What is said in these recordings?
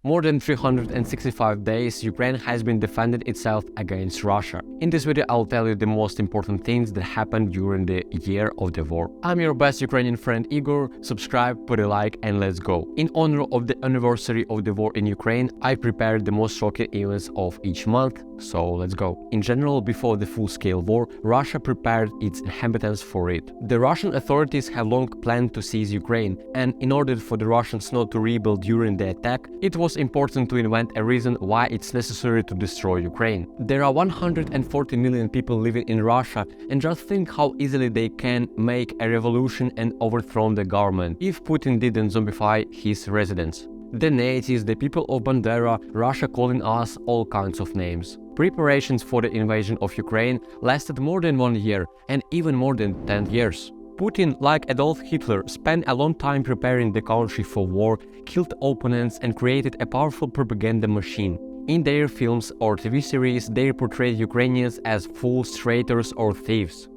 More than 365 days, Ukraine has been defending itself against Russia. In this video, I'll tell you the most important things that happened during the year of the war. I'm your best Ukrainian friend Igor. Subscribe, put a like, and let's go. In honor of the anniversary of the war in Ukraine, I prepared the most shocking events of each month, so let's go. In general, before the full-scale war, Russia prepared its inhabitants for it. The Russian authorities have long planned to seize Ukraine, and in order for the Russians not to rebuild during the attack, it was important to invent a reason why it's necessary to destroy Ukraine. There are 140 million people living in Russia, and just think how easily they can make a revolution and overthrow the government if Putin didn't zombify his residents. The natives, the people of Bandera, Russia calling us all kinds of names. Preparations for the invasion of Ukraine lasted more than 1 year and even more than 10 years. Putin, like Adolf Hitler, spent a long time preparing the country for war, killed opponents, and created a powerful propaganda machine. In their films or TV series, they portrayed Ukrainians as fools, traitors, or thieves.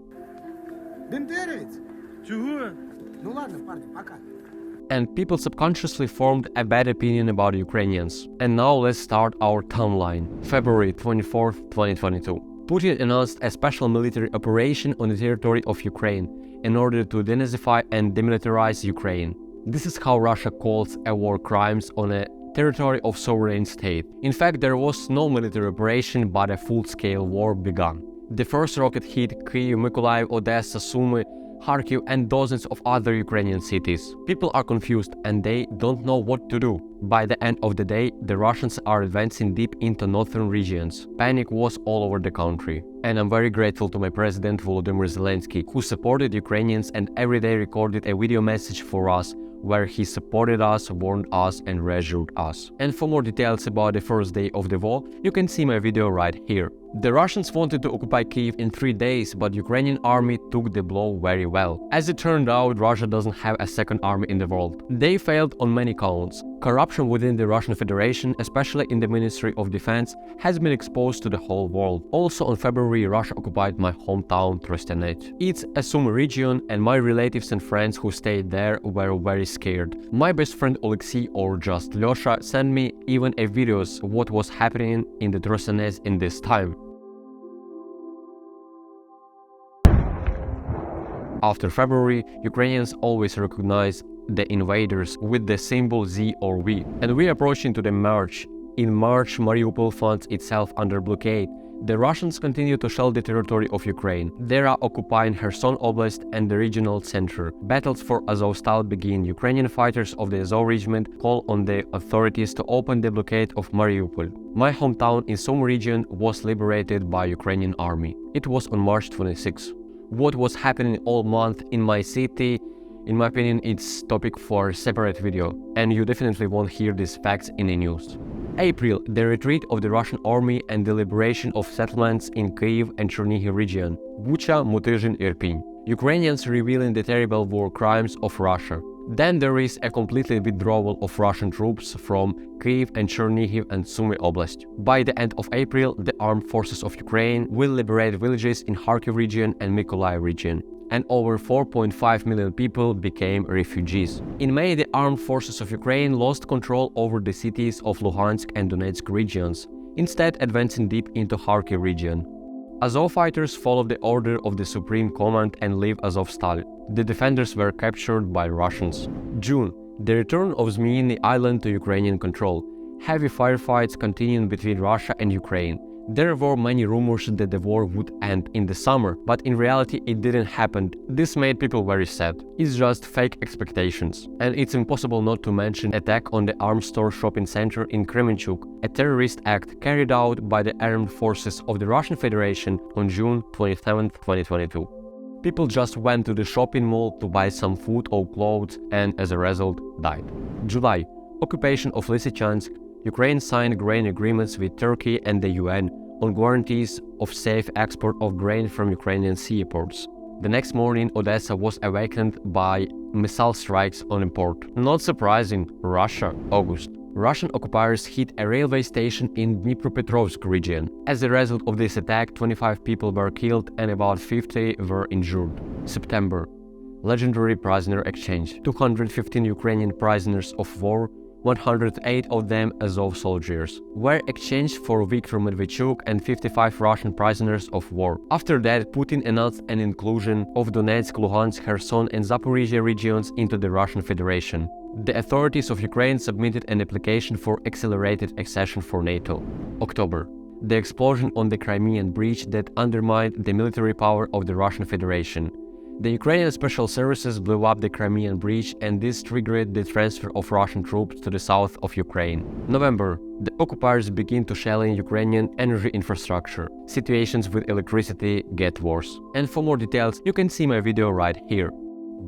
And people subconsciously formed a bad opinion about Ukrainians. And now let's start our timeline. February 24, 2022. Putin announced a special military operation on the territory of Ukraine in order to denazify and demilitarize Ukraine. This is how Russia calls a war crimes on a territory of sovereign state. In fact, there was no military operation, but a full-scale war began. The first rocket hit Kyiv, Mykolaiv, Odessa, Sumy, Kharkiv, and dozens of other Ukrainian cities. People are confused and they don't know what to do. By the end of the day, the Russians are advancing deep into northern regions. Panic was all over the country. And I'm very grateful to my president Volodymyr Zelensky, who supported Ukrainians and every day recorded a video message for us, where he supported us, warned us, and reassured us. And for more details about the first day of the war, you can see my video right here. The Russians wanted to occupy Kyiv in 3 days, but Ukrainian army took the blow very well. As it turned out, Russia doesn't have a second army in the world. They failed on many counts. Corruption within the Russian Federation, especially in the Ministry of Defense, has been exposed to the whole world. Also in February, Russia occupied my hometown Trostianets. It's a Sumy region, and my relatives and friends who stayed there were very scared. My best friend Alexei, or just Lyosha, sent me even a videos what was happening in the Trostianets in this time. After February, Ukrainians always recognize the invaders with the symbol Z or V. And we're approaching to the March. In March, Mariupol finds itself under blockade. The Russians continue to shell the territory of Ukraine. They are occupying Kherson Oblast and the regional center. Battles for Azovstal begin. Ukrainian fighters of the Azov regiment call on the authorities to open the blockade of Mariupol. My hometown in Sumy region was liberated by Ukrainian army. It was on March 26. What was happening all month in my city, in my opinion, it's topic for a separate video, and you definitely won't hear these facts in the news. April, the retreat of the Russian army and the liberation of settlements in Kyiv and Chernihiv region, Bucha, Mutizhin, Irpin. Ukrainians revealing the terrible war crimes of Russia. Then there is a complete withdrawal of Russian troops from Kyiv and Chernihiv and Sumy Oblast. By the end of April, the armed forces of Ukraine will liberate villages in Kharkiv region and Mykolaiv region, and over 4.5 million people became refugees. In May, the armed forces of Ukraine lost control over the cities of Luhansk and Donetsk regions, instead advancing deep into Kharkiv region. Azov fighters followed the order of the Supreme Command and leave Azovstal. The defenders were captured by Russians. June, the return of Zmyiny Island to Ukrainian control. Heavy firefights continued between Russia and Ukraine. There were many rumors that the war would end in the summer, but in reality it didn't happen. This made people very sad. It's just fake expectations. And it's impossible not to mention attack on the arms store shopping center in Kremenchuk, a terrorist act carried out by the armed forces of the Russian Federation on June 27, 2022. People just went to the shopping mall to buy some food or clothes and as a result died. July, occupation of Lysychansk. Ukraine signed grain agreements with Turkey and the UN on guarantees of safe export of grain from Ukrainian seaports. The next morning, Odessa was awakened by missile strikes on a port. Not surprising, Russia, August. Russian occupiers hit a railway station in Dnipropetrovsk region. As a result of this attack, 25 people were killed and about 50 were injured. September. Legendary prisoner exchange. 215 Ukrainian prisoners of war 108 of them Azov soldiers, were exchanged for Viktor Medvedchuk and 55 Russian prisoners of war. After that, Putin announced an inclusion of Donetsk, Luhansk, Kherson and Zaporizhia regions into the Russian Federation. The authorities of Ukraine submitted an application for accelerated accession for NATO. October. The explosion on the Crimean Bridge that undermined the military power of the Russian Federation. The Ukrainian special services blew up the Crimean Bridge, and this triggered the transfer of Russian troops to the south of Ukraine. November. The occupiers begin to shell in Ukrainian energy infrastructure. Situations with electricity get worse. And for more details, you can see my video right here.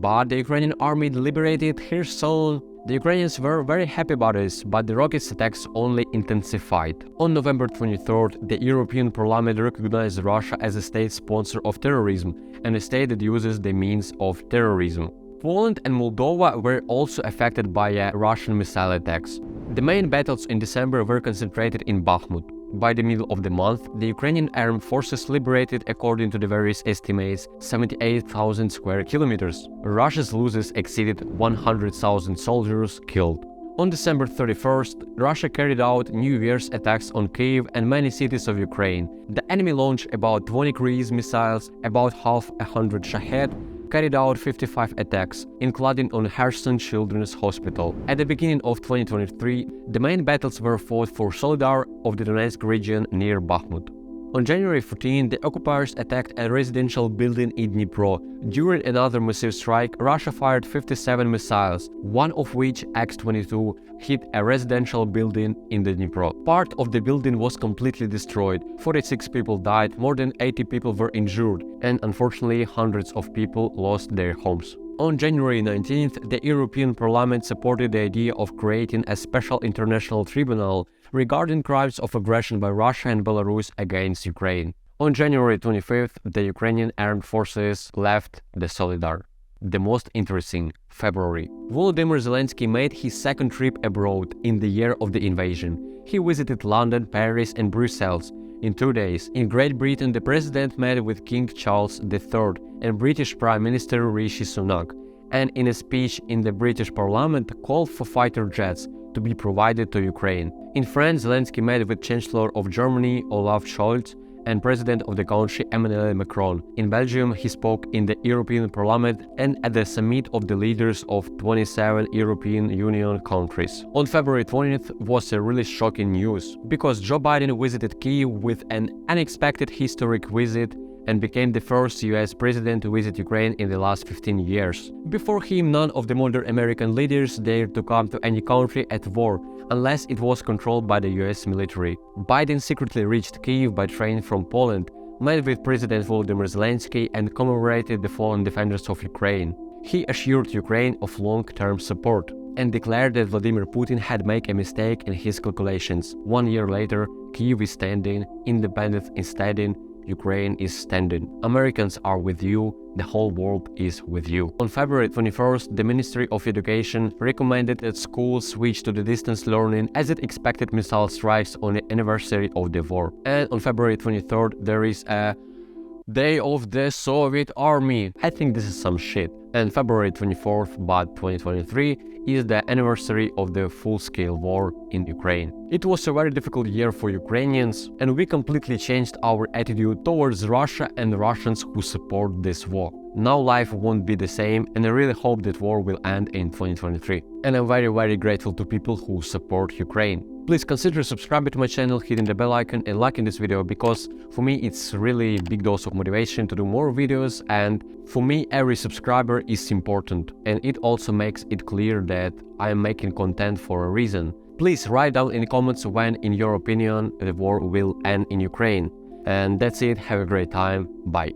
But the Ukrainian army liberated Kherson. The Ukrainians were very happy about this, but the rocket attacks only intensified. On November 23rd, the European Parliament recognized Russia as a state sponsor of terrorism and a state that uses the means of terrorism. Poland and Moldova were also affected by Russian missile attacks. The main battles in December were concentrated in Bakhmut. By the middle of the month, the Ukrainian armed forces liberated, according to the various estimates, 78,000 square kilometers. Russia's losses exceeded 100,000 soldiers killed. On December 31st, Russia carried out New Year's attacks on Kyiv and many cities of Ukraine. The enemy launched about 20 cruise missiles, about half a hundred Shahed, carried out 55 attacks, including on Kherson Children's Hospital. At the beginning of 2023, the main battles were fought for Solidar of the Donetsk region near Bakhmut. On January 14, the occupiers attacked a residential building in Dnipro. During another massive strike, Russia fired 57 missiles, one of which, X-22, hit a residential building in the Dnipro. Part of the building was completely destroyed. 46 people died, more than 80 people were injured, and unfortunately hundreds of people lost their homes. On January 19th, the European Parliament supported the idea of creating a special international tribunal regarding crimes of aggression by Russia and Belarus against Ukraine. On January 25th, the Ukrainian armed forces left the Solidar. The most interesting, February. Volodymyr Zelensky made his second trip abroad in the year of the invasion. He visited London, Paris and Brussels. In 2 days, in Great Britain, the president met with King Charles III and British Prime Minister Rishi Sunak, and in a speech in the British Parliament called for fighter jets to be provided to Ukraine. In France, Zelensky met with Chancellor of Germany Olaf Scholz and President of the country Emmanuel Macron. In Belgium, he spoke in the European Parliament and at the summit of the leaders of 27 European Union countries. On February 20th was a really shocking news, because Joe Biden visited Kyiv with an unexpected historic visit and became the first US president to visit Ukraine in the last 15 years. Before him, none of the modern American leaders dared to come to any country at war, unless it was controlled by the US military. Biden secretly reached Kyiv by train from Poland, met with President Volodymyr Zelensky and commemorated the fallen defenders of Ukraine. He assured Ukraine of long-term support and declared that Vladimir Putin had made a mistake in his calculations. 1 year later, Kyiv is standing, independent is standing, Ukraine is standing. Americans are with you, the whole world is with you. On February 21st, the Ministry of Education recommended that schools switch to the distance learning as it expected missile strikes on the anniversary of the war. And on February 23rd, there is a Day of the Soviet Army. I think this is some shit. And February 24th, but 2023, is the anniversary of the full-scale war in Ukraine. It was a very difficult year for Ukrainians, and we completely changed our attitude towards Russia and the Russians who support this war. Now life won't be the same, and I really hope that war will end in 2023. And I'm very grateful to people who support Ukraine. Please consider subscribing to my channel, hitting the bell icon and liking this video, because for me it's really big dose of motivation to do more videos, and for me every subscriber is important, and it also makes it clear that I am making content for a reason. Please write down in the comments when, in your opinion, the war will end in Ukraine. And that's it, have a great time, bye.